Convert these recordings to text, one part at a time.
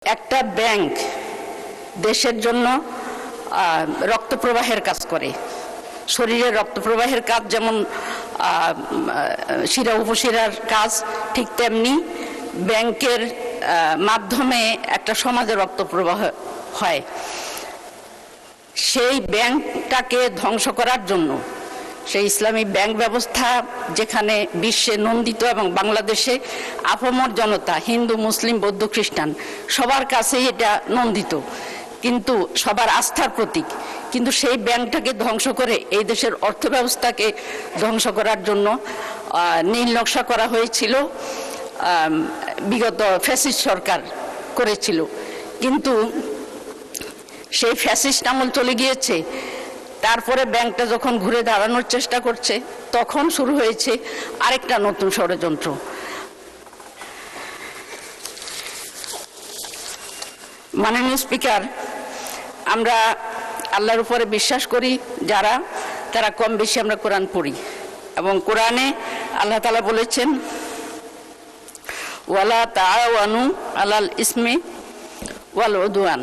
একটা ব্যাংক দেশের জন্য রক্ত প্রবাহের কাজ করে। শরীরের রক্ত প্রবাহের কাজ যেমন শিরা উপশিরার কাজ, ঠিক তেমনি ব্যাংকের মাধ্যমে একটা সমাজে রক্ত প্রবাহ হয়। সেই ব্যাংকটাকে ধ্বংস করার জন্য সেই ইসলামী ব্যাংক ব্যবস্থা যেখানে বিশ্বে নন্দিত এবং বাংলাদেশে আপামর জনতা, হিন্দু, মুসলিম, বৌদ্ধ, খ্রিস্টান সবার কাছেই এটা নন্দিত, কিন্তু সবার আস্থার প্রতীক। কিন্তু সেই ব্যাংকটাকে ধ্বংস করে এই দেশের অর্থ ব্যবস্থাকে ধ্বংস করার জন্য নীল নকশা করা হয়েছিল, বিগত ফ্যাসিস্ট সরকার করেছিল। কিন্তু সেই ফ্যাসিস্ট আমল চলে গিয়েছে। তারপরে ব্যাংকটা যখন ঘুরে দাঁড়ানোর চেষ্টা করছে, তখন শুরু হয়েছে আরেকটা নতুন ষড়যন্ত্র। মাননীয় স্পিকার, আমরা আল্লাহর উপরে বিশ্বাস করি যারা, তারা কম বেশি আমরা কোরআন পড়ি, এবং কোরআনে আল্লাহ তাআলা বলেছেন, ওয়ালা তাআওয়ানু আলাল ইসমি ওয়াল উদওয়ান,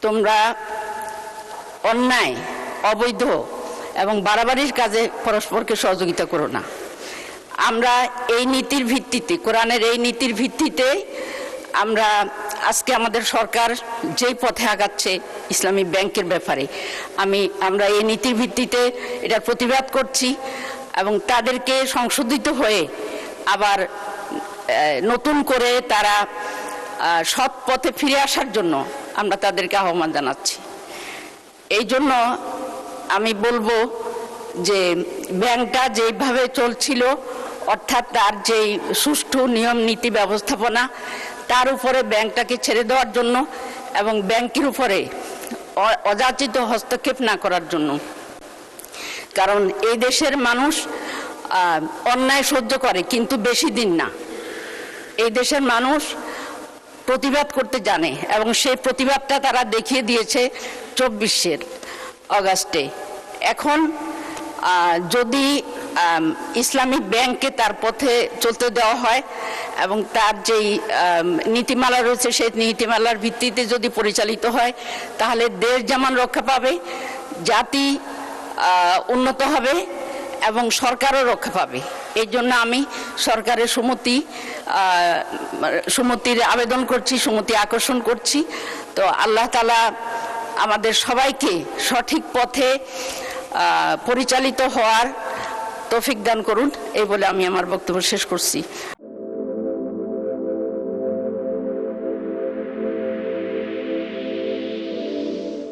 তোমরা অন্যায়, অবৈধ এবং বাড়াবাড়ির কাজে পরস্পরকে সহযোগিতা করো না। আমরা এই নীতির ভিত্তিতে, কোরআনের এই নীতির ভিত্তিতে আমরা আজকে আমাদের সরকার যেই পথে আগাচ্ছে ইসলামী ব্যাংকের ব্যাপারে, আমরা এই নীতির ভিত্তিতে এটার প্রতিবাদ করছি, এবং তাদেরকে সংশোধিত হয়ে আবার নতুন করে তারা সৎ পথে ফিরে আসার জন্য আমরা তাদেরকে আহ্বান জানাচ্ছি। এই জন্য আমি বলবো যে ব্যাংকটা যেভাবে চলছিল, অর্থাৎ তার যেই সুষ্ঠু নিয়ম নীতি ব্যবস্থাপনা, তার উপরে ব্যাংকটাকে ছেড়ে দেওয়ার জন্য এবং ব্যাংকের উপরে অযাচিত হস্তক্ষেপ না করার জন্য। কারণ এই দেশের মানুষ অন্যায় সহ্য করে, কিন্তু বেশি দিন না। এই দেশের মানুষ প্রতিবাদ করতে জানে, এবং সেই প্রতিবাদটা তারা দেখিয়ে দিয়েছে 24 অগাস্টে। এখন যদি ইসলামী ব্যাংককে তার পথে চলতে দেওয়া হয় এবং তার যেই নীতিমালা রয়েছে সেই নীতিমালার ভিত্তিতে যদি পরিচালিত হয়, তাহলে দেশ যেমন রক্ষা পাবে, জাতি উন্নত হবে এবং সরকারও রক্ষা পাবে। এই জন্য আমি সরকারের সুমতির আবেদন করছি, সুমতি আকর্ষণ করছি। তো আল্লাহ তাআলা আমাদের সবাইকে সঠিক পথে পরিচালিত হওয়ার তৌফিক দান করুন, এই বলে আমি আমার বক্তব্য শেষ করছি।